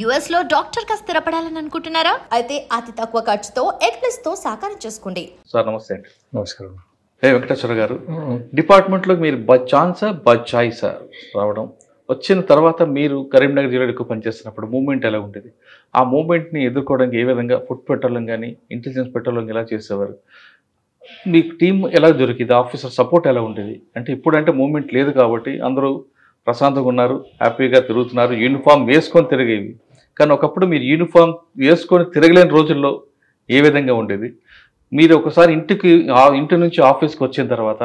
US లో doctor గా స్థిరపడాలని అనుకుంటున్నారా? అయితే అతి తక్కువ ఖర్చుతో ఎగ్ప్లస్ తో సాకారం చేసుకోండి. సార్ నమస్తే అండి. నమస్కారం. వెంకటేశ్వర గారు, డిపార్ట్మెంట్లో మీరు బై ఛాన్సా బై చాయిసా రావడం? వచ్చిన తర్వాత మీరు కరీంనగర్ జిల్లాలో ఎక్కువ పనిచేస్తున్నప్పుడు మూవ్మెంట్ ఎలా ఉండేది? ఆ మూవ్మెంట్ని ఎదుర్కోవడానికి ఏ విధంగా ఫుడ్ పెట్రోలింగ్ కానీ ఇంటెలిజెన్స్ పెట్రోలింగ్ ఎలా చేసేవారు? మీకు టీం ఎలా దొరికింది? ఆఫీసర్ సపోర్ట్ ఎలా ఉండేది? అంటే ఇప్పుడంటే మూవ్మెంట్ లేదు కాబట్టి అందరూ ప్రశాంతంగా ఉన్నారు, హ్యాపీగా తిరుగుతున్నారు, యూనిఫామ్ వేసుకొని తిరిగేవి. కానీ ఒకప్పుడు మీరు యూనిఫామ్ వేసుకొని తిరగలేని రోజుల్లో ఏ విధంగా ఉండేది? మీరు ఒకసారి ఇంటి నుంచి ఆఫీస్కి వచ్చిన తర్వాత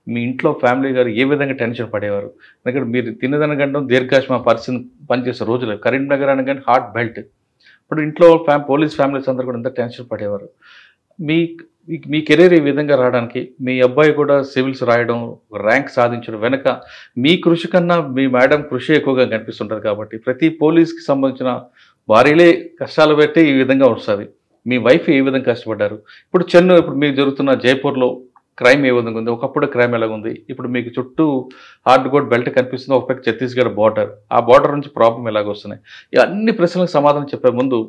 మీ ఇంట్లో ఫ్యామిలీ గారు ఏ విధంగా టెన్షన్ పడేవారు? ఎందుకంటే మీరు తిన్నదనగండం దీర్ఘాశ్మ పరిస్థితి పనిచేసే రోజులు కరీంనగర్ అనగానే హార్ట్ బెల్ట్. ఇప్పుడు ఇంట్లో పోలీస్ ఫ్యామిలీస్ అందరూ కూడా ఎంత టెన్షన్ పడేవారు? మీ మీ కెరీర్ ఈ విధంగా రావడానికి మీ అబ్బాయి కూడా సివిల్స్ రాయడం, ర్యాంక్ సాధించడం వెనక మీ కృషి కన్నా మీ మేడం కృషి ఎక్కువగా కనిపిస్తుంటుంది. కాబట్టి ప్రతి పోలీస్కి సంబంధించిన భార్యలే కష్టాలు పెట్టి ఈ విధంగా వస్తుంది. మీ వైఫ్ ఏ విధంగా కష్టపడ్డారు? ఇప్పుడు మీకు జరుగుతున్న జైపూర్లో క్రైమ్ ఏ విధంగా ఉంది? ఒకప్పుడు క్రైమ్ ఎలాగుంది? ఇప్పుడు మీకు చుట్టూ హార్డ్ కోడ్ బెల్ట్ కనిపిస్తుంది, ఒక పక్క ఛత్తీస్గఢ్ బార్డర్, ఆ బార్డర్ నుంచి ప్రాబ్లం ఎలాగొస్తున్నాయి? ఈ అన్ని ప్రశ్నలకు సమాధానం చెప్పే ముందు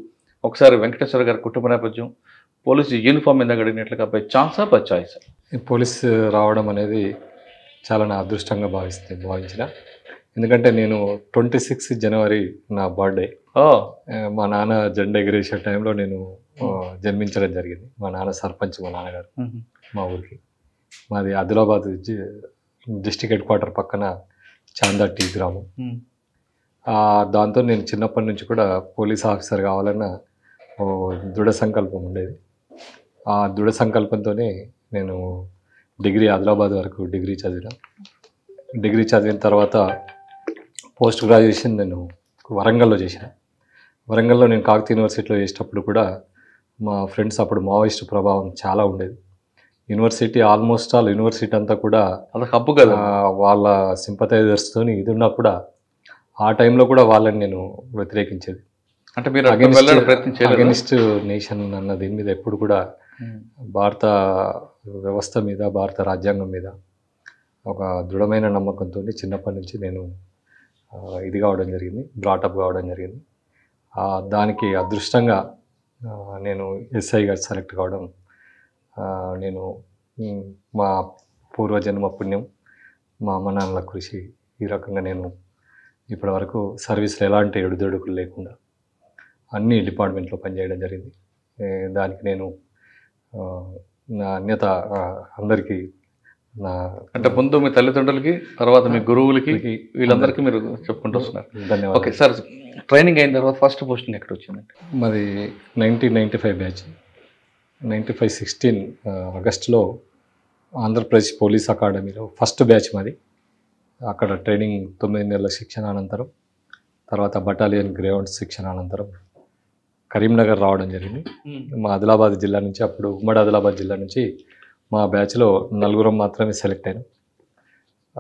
ఒకసారి వెంకటేశ్వర గారి కుటుంబ నేపథ్యం, పోలీసు యూనిఫామ్ మీద అడిగినట్లుగా బై ఛాన్సా బై చాయిసా? ఈ పోలీస్ రావడం అనేది చాలా నా అదృష్టంగా భావించిన. ఎందుకంటే నేను 26 జనవరి నా బర్త్డే. మా నాన్న జెండా ఎగిరేసే టైంలో నేను జన్మించడం జరిగింది. మా నాన్న సర్పంచ్, మా నాన్నగారు మా ఊరికి. మాది ఆదిలాబాద్ డిస్టిక్ హెడ్ క్వార్టర్ పక్కన చాందా టీ గ్రామం. దాంతో నేను చిన్నప్పటి నుంచి కూడా పోలీస్ ఆఫీసర్ కావాలన్న దృఢ సంకల్పం ఉండేది. ఆ దృఢ సంకల్పంతోనే నేను ఆదిలాబాద్ వరకు డిగ్రీ చదివిన తర్వాత పోస్ట్ గ్రాడ్యుయేషన్ నేను వరంగల్లో చేసిన. వరంగల్లో నేను కాకతీయ యూనివర్సిటీలో చేసేటప్పుడు కూడా మా ఫ్రెండ్స్ అప్పుడు మావోయిస్ట్ ప్రభావం చాలా ఉండేది. ఆల్మోస్ట్ ఆల్ యూనివర్సిటీ అంతా కూడా అది హబ్బు కదా, వాళ్ళ సింపథైజర్స్తో ఇది ఉన్నా కూడా ఆ టైంలో కూడా వాళ్ళని నేను వ్యతిరేకించేది. అంటే మీరు అగెనిస్ట్ నేషన్ అన్న దీని మీద ఎప్పుడు కూడా భారత వ్యవస్థ మీద, భారత రాజ్యాంగం మీద ఒక దృఢమైన నమ్మకంతో చిన్నప్పటి నుంచి నేను ఇది కావడం జరిగింది, బ్రాటప్ కావడం జరిగింది. దానికి అదృష్టంగా నేను ఎస్ఐగా సెలెక్ట్ కావడం నేను మా పూర్వజన్మ పుణ్యం, మా అమ్మ నాన్నల కృషి. ఈ రకంగా నేను ఇప్పటి వరకు సర్వీస్లో ఎలాంటి ఎడుదొడుకులు లేకుండా అన్ని డిపార్ట్మెంట్లో పనిచేయడం జరిగింది. దానికి నేను నా అన్యత అందరికీ అంటే ముందు మీ తల్లిదండ్రులకి, తర్వాత మీ గురువులకి, వీళ్ళందరికీ మీరు చెప్పుకుంటూ వస్తున్నారు. ధన్యవాదాలు. ఓకే సార్, ట్రైనింగ్ అయిన తర్వాత ఫస్ట్ పోస్టింగ్ ఎక్కడ వచ్చిందండి? మాది 1995 బ్యాచ్. 16 ఆగస్టులో ఆంధ్రప్రదేశ్ పోలీస్ అకాడమీలో ఫస్ట్ బ్యాచ్ మాది. అక్కడ ట్రైనింగ్ 9 నెలల శిక్షణ అనంతరం, తర్వాత బటాలియన్ గ్రేవౌండ్స్ శిక్షణ అనంతరం కరీంనగర్ రావడం జరిగింది. మా ఆదిలాబాద్ జిల్లా నుంచి, అప్పుడు ఉమ్మడి ఆదిలాబాద్ జిల్లా నుంచి మా బ్యాచ్లో 4 మాత్రమే సెలెక్ట్ అయినాం.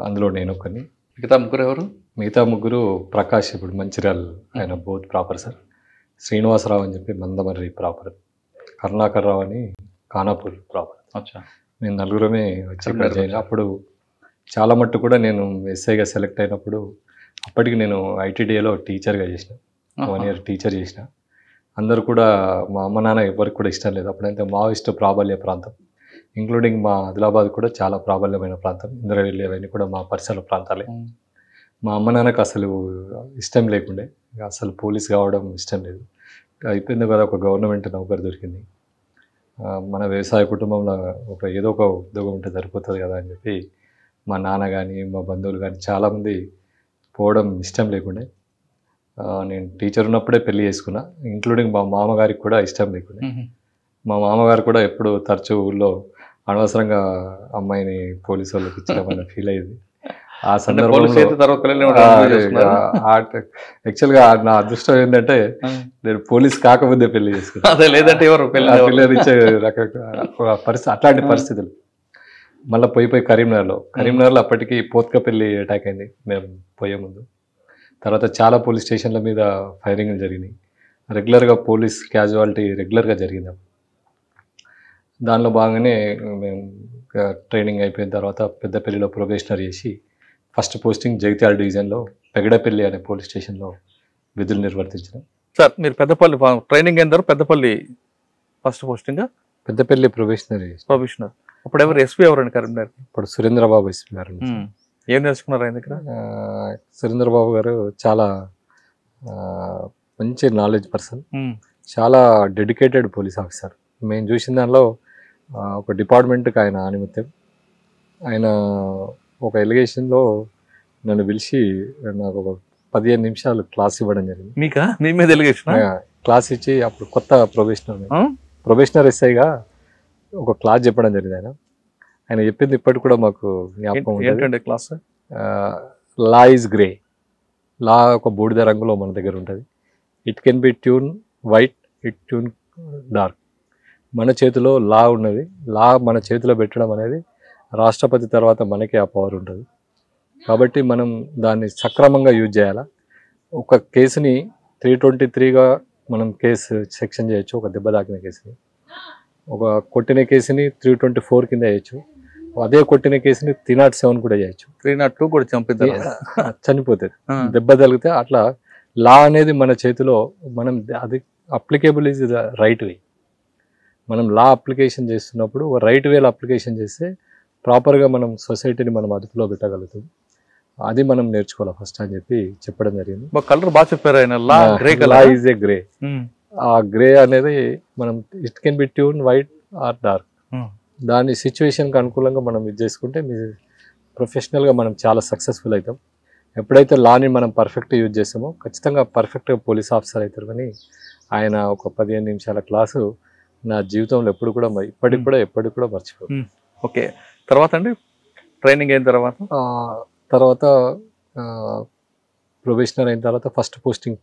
అందులో నేను ఒకరిని. మిగతా ముగ్గురు ఎవరు? మిగతా ముగ్గురు ప్రకాష్, ఇప్పుడు మంచిర్యాల ఆయన బోత్ ప్రాపర్ సార్. శ్రీనివాసరావు అని చెప్పి మందమర్రి ప్రాపర్, కరుణాకర్ రావు అని ఖానాపూర్ ప్రాపర్. మేము 4 వచ్చి ఇక్కడ చేయాలి. అప్పుడు చాలా మట్టు కూడా నేను ఎస్ఐగా సెలెక్ట్ అయినప్పుడు అప్పటికి నేను ఐటీడీఏలో టీచర్గా చేసిన, 1 ఇయర్ టీచర్ చేసిన. అందరూ కూడా మా అమ్మ నాన్న ఎవరికి కూడా ఇష్టం లేదు. అప్పుడైతే మావోయిస్ట్ ప్రాబల్య ప్రాంతం, ఇంక్లూడింగ్ మా ఆదిలాబాద్ కూడా చాలా ప్రాబల్యమైన ప్రాంతం. ఇంద్రవెల్లి అవన్నీ కూడా మా పరిసర ప్రాంతాలే. మా అమ్మ నాన్నకు అసలు ఇష్టం లేకుండే, అసలు పోలీస్ కావడం ఇష్టం లేదు. అయిపోయింది కదా, ఒక గవర్నమెంట్ నౌకరు దొరికింది, మన వ్యవసాయ కుటుంబంలో ఏదో ఒక ఉద్యోగం ఉంటే సరిపోతుంది కదా అని చెప్పి మా నాన్న కానీ మా బంధువులు కానీ చాలామంది పోవడం ఇష్టం లేకుండే. నేను టీచర్ ఉన్నప్పుడే పెళ్లి చేసుకున్నా, ఇంక్లూడింగ్ మా మామగారికి కూడా ఇష్టం లేకుండే. మా మామగారు కూడా ఎప్పుడు తరచూ ఊళ్ళో అనవసరంగా అమ్మాయిని పోలీసు వాళ్ళకి ఇచ్చామని ఫీల్ అయ్యింది. ఆ సందర్భంలో యాక్చువల్గా నా అదృష్టం ఏంటంటే నేను పోలీస్ కాకముందే పెళ్లి చేసుకున్నా, పిల్లనిచ్చే పరిస్థితి, అట్లాంటి పరిస్థితులు. మళ్ళీ పోయి కరీంనగర్లో అప్పటికి పోత్కపల్లి అటాక్ అయింది మేము పోయే ముందు. తర్వాత చాలా పోలీస్ స్టేషన్ల మీద ఫైరింగ్లు జరిగినాయి. రెగ్యులర్గా పోలీస్ క్యాజువాలిటీ రెగ్యులర్గా జరిగింది. దానిలో భాగంగానే మేము ట్రైనింగ్ అయిపోయిన తర్వాత పెద్దపల్లిలో ప్రొబేషనరీ చేసి ఫస్ట్ పోస్టింగ్ జగిత్యాల డివిజన్లో పెగడపల్లి అనే పోలీస్ స్టేషన్లో విధులు నిర్వర్తించడం. సార్ మీరు పెద్దపల్లి ట్రైనింగ్ అయిన తర్వాత Peddapalli first posting, Peddapalli probationary probationer. అప్పుడు ఎవరు ఎస్పీ ఎవరండి కరీంనగర్? ఇప్పుడు సురేంద్రబాబు ఎస్పీ గారు. ఏం నేర్చుకున్నారు ఆయన దగ్గర? సురేంద్రబాబు గారు చాలా మంచి నాలెడ్జ్ పర్సన్, చాలా డెడికేటెడ్ పోలీస్ ఆఫీసర్. మేము చూసిన దానిలో ఒక డిపార్ట్మెంట్కి ఆయన ఆనిమిత్యం. ఆయన ఒక ఎలిగేషన్లో నన్ను పిలిచి నాకు ఒక 15 నిమిషాలు క్లాస్ ఇవ్వడం జరిగింది. మీకా? మీ మీద ఎలిగేషన్? క్లాస్ ఇచ్చి అప్పుడు కొత్త ప్రొబేషనర్ ఎస్ఐగా ఒక క్లాస్ చెప్పడం జరిగింది. ఆయన చెప్పింది ఇప్పటికి కూడా మాకు జ్ఞాపకం ఉంటుంది. Class law is grey. Law ఒక బూడిద రంగులో మన దగ్గర ఉంటుంది. It can be tune white, it tune dark. మన చేతిలో లా ఉన్నది. లా మన చేతిలో పెట్టడం అనేది రాష్ట్రపతి తర్వాత మనకే ఆ పవర్ ఉంటుంది. కాబట్టి మనం దాన్ని సక్రమంగా యూజ్ చేయాలా. ఒక కేసుని 323గా మనం కేసు సెక్షన్ చేయొచ్చు. ఒక దెబ్బ తాకిన కేసుని, ఒక కొట్టిన కేసుని 324 కింద చేయొచ్చు. అదే కొట్టిన కేసుని 307 కూడా చేయొచ్చు. 302 కూడా చనిపోతుంది దెబ్బ తగిలితే. అట్లా లా అనేది మన చేతిలో, మనం అది applicable is the right way. మనం లా అప్లికేషన్ చేస్తున్నప్పుడు రైట్ వేలో అప్లికేషన్ చేస్తే ప్రాపర్గా మనం సొసైటీని మనం అదుపులో పెట్టగలుగుతుంది. అది మనం నేర్చుకోవాలి ఫస్ట్ అని చెప్పి చెప్పడం జరిగింది. కలర్ బాగా చెప్పారు ఆయన. Law is a grey. ఆ గ్రే అనేది మనం it can be tune white or dark. దాని సిచ్యువేషన్కి అనుకూలంగా మనం ఇది చేసుకుంటే ప్రొఫెషనల్గా మనం చాలా సక్సెస్ఫుల్ అవుతాం. ఎప్పుడైతే లాని మనం పర్ఫెక్ట్ యూజ్ చేస్తామో ఖచ్చితంగా పర్ఫెక్ట్గా పోలీస్ ఆఫీసర్ అవుతారు. కానీ ఆయన ఒక 15 నిమిషాల క్లాసు నా జీవితంలో ఎప్పుడు కూడా ఎప్పటికి కూడా మర్చిపోదు. ఓకే. తర్వాత అండి ట్రైనింగ్ అయిన తర్వాత ప్రొబేషనర్ అయిన తర్వాత ఫస్ట్ పోస్టింగ్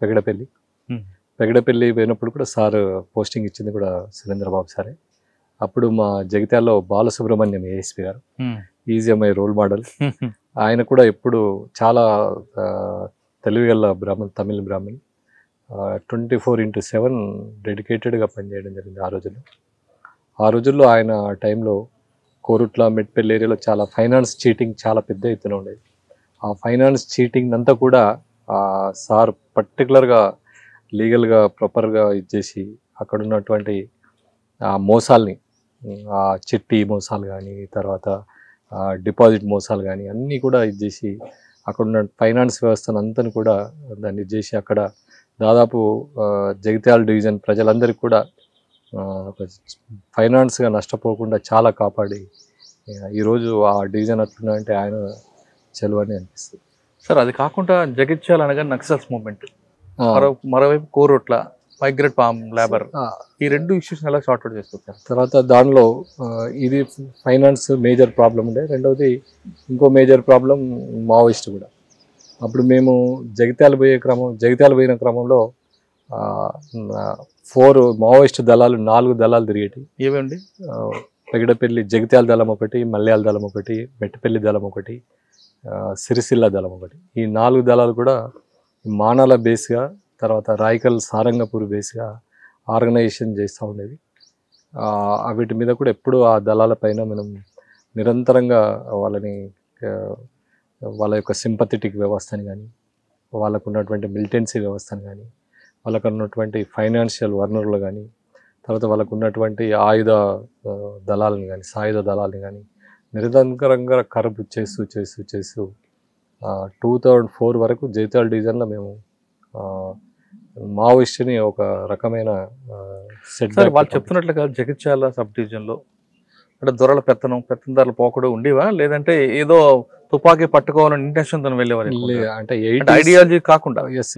పెగడపల్లి పోయినప్పుడు కూడా సార్ పోస్టింగ్ ఇచ్చింది కూడా సురేంద్రబాబు సారే. అప్పుడు మా జగిత్యాలలో బాలసుబ్రహ్మణ్యం ఏఎస్పీ గారు, ఈజీ మై రోల్ మోడల్. ఆయన కూడా ఎప్పుడు చాలా తెలివిగల తమిళ బ్రాహ్మణ్. 24/7 డెడికేటెడ్గా పనిచేయడం జరిగింది ఆ రోజుల్లో. ఆయన టైంలో కోరుట్ల మెట్పల్లి ఏరియాలో చాలా ఫైనాన్స్ చీటింగ్ చాలా పెద్ద ఎత్తున ఉండేది. ఆ ఫైనాన్స్ చీటింగ్ అంతా కూడా సార్ పర్టికులర్గా లీగల్గా ప్రాపర్గా ఇచ్చేసి అక్కడ ఉన్నటువంటి ఆ మోసాల్ని, ఆ చిట్టి మోసాలు కానీ, తర్వాత డిపాజిట్ మోసాలు కానీ అన్నీ కూడా ఇచ్చేసి అక్కడ ఉన్న ఫైనాన్స్ వ్యవస్థను అంతని కూడా దాన్ని ఇచ్చేసి అక్కడ దాదాపు జగిత్యాల డివిజన్ ప్రజలందరికీ కూడా ఫైనాన్స్గా నష్టపోకుండా చాలా కాపాడి ఈరోజు ఆ డివిజన్ అట్లున్నా అంటే ఆయన చెలవని అనిపిస్తుంది. సార్ అది కాకుండా జగిత్యాల అనగా నక్సల్స్ మూవ్మెంట్, మరోవైపు కోరుట్ల మైగ్రేట్ ఫార్మ్ లేబర్, ఈ 2 ఇష్యూస్ ఎలా సార్ట్అవుట్ చేస్తారు? తర్వాత దానిలో ఇది ఫైనాన్స్ మేజర్ ప్రాబ్లం ఉండే. రెండవది ఇంకో మేజర్ ప్రాబ్లం మావోయిస్ట్ కూడా. అప్పుడు మేము జగిత్యాల పోయిన క్రమంలో 4 మావోయిస్ట్ దళాలు, 4 దళాలు తిరిగేటి. ఏమండి? పెగడపల్లి జగిత్యాల దళం ఒకటి, మల్యాల దళం ఒకటి, మెట్టపల్లి దళం ఒకటి, సిరిసిల్ల దళం ఒకటి. ఈ 4 దళాలు కూడా మానాల బేస్గా, తర్వాత రాయకల్ సారంగపూర్ బేస్గా ఆర్గనైజేషన్ చేస్తూ ఉండేది. వీటి మీద కూడా ఎప్పుడు ఆ దళాల పైన మనం నిరంతరంగా వాళ్ళ యొక్క సింపథెటిక్ వ్యవస్థని కానీ, వాళ్ళకు ఉన్నటువంటి మిలిటెన్సీ వ్యవస్థను కానీ, వాళ్ళకు ఉన్నటువంటి ఫైనాన్షియల్ వనరులు కానీ, తర్వాత వాళ్ళకు ఉన్నటువంటి ఆయుధ దళాలను కానీ, సాయుధ దళాలను కానీ నిరంతరంగా కరబు చేస్తూ 2004 వరకు జగిత్యాల డివిజన్లో మేము మావోయిస్ట్ని ఒక రకమైన సెట్. వాళ్ళు చెప్తున్నట్లుగా జగిత్యాల సబ్ డివిజన్లో అంటే దొరల పెత్తందారులు పోకూడదు ఉండేవా, లేదంటే ఏదో తుపాకీ పట్టుకోవాలని ఇంటెన్షన్తో వెళ్ళేవారు? అంటే ఐడియాలజీ కాకుండా. ఎస్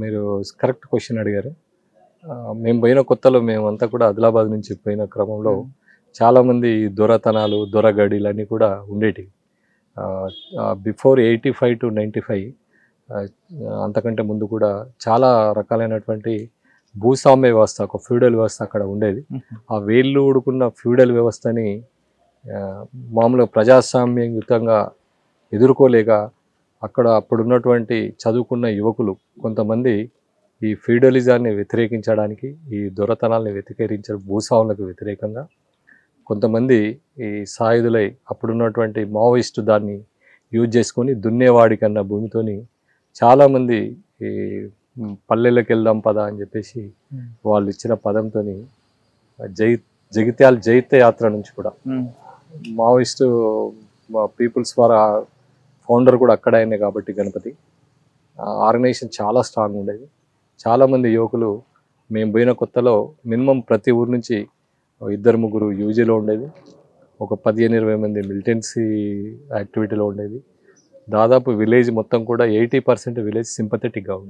మీరు కరెక్ట్ క్వశ్చన్ అడిగారు. మేము పోయిన కొత్తలో మేమంతా కూడా ఆదిలాబాద్ నుంచి పోయిన క్రమంలో చాలామంది దొరతనాలు, దొరగడీలు అన్నీ కూడా ఉండేటివి. బిఫోర్ 85 to 95 అంతకంటే ముందు కూడా చాలా రకాలైనటువంటి భూస్వామ్య వ్యవస్థ, ఒక ఫ్యూడల్ వ్యవస్థ అక్కడ ఉండేది. ఆ వేళ్ళు ఊడుకున్న ఫ్యూడల్ వ్యవస్థని మామూలుగా ప్రజాస్వామ్యయుతంగా ఎదుర్కోలేక అప్పుడున్నటువంటి చదువుకున్న యువకులు కొంతమంది ఈ ఫ్యూడలిజాన్ని వ్యతిరేకించడానికి, ఈ దొరతనాల్ని భూస్వాములకు వ్యతిరేకంగా కొంతమంది ఈ సాయుధులై అప్పుడున్నటువంటి మావోయిస్టు దాన్ని యూజ్ చేసుకొని దున్నేవాడి కన్నా భూమితోని చాలామంది ఈ పల్లెలకు వెళ్దాం పద అని చెప్పేసి వాళ్ళు ఇచ్చిన పదంతో జగిత్యాల జైత్య యాత్ర నుంచి కూడా మావోయిస్టు పీపుల్స్ ద్వారా ఫౌండర్ కూడా అక్కడ అయినా కాబట్టి గణపతి ఆర్గనైజేషన్ చాలా స్ట్రాంగ్ ఉండేది. చాలామంది యువకులు మేము పోయిన కొత్తలో మినిమం ప్రతి ఊరు నుంచి 2-3 యూజీలో ఉండేది, ఒక 15-20 మంది మిలిటెన్సీ యాక్టివిటీలో ఉండేది. దాదాపు విలేజ్ మొత్తం కూడా 80% విలేజ్ సింపథెటిక్గా ఉండేది.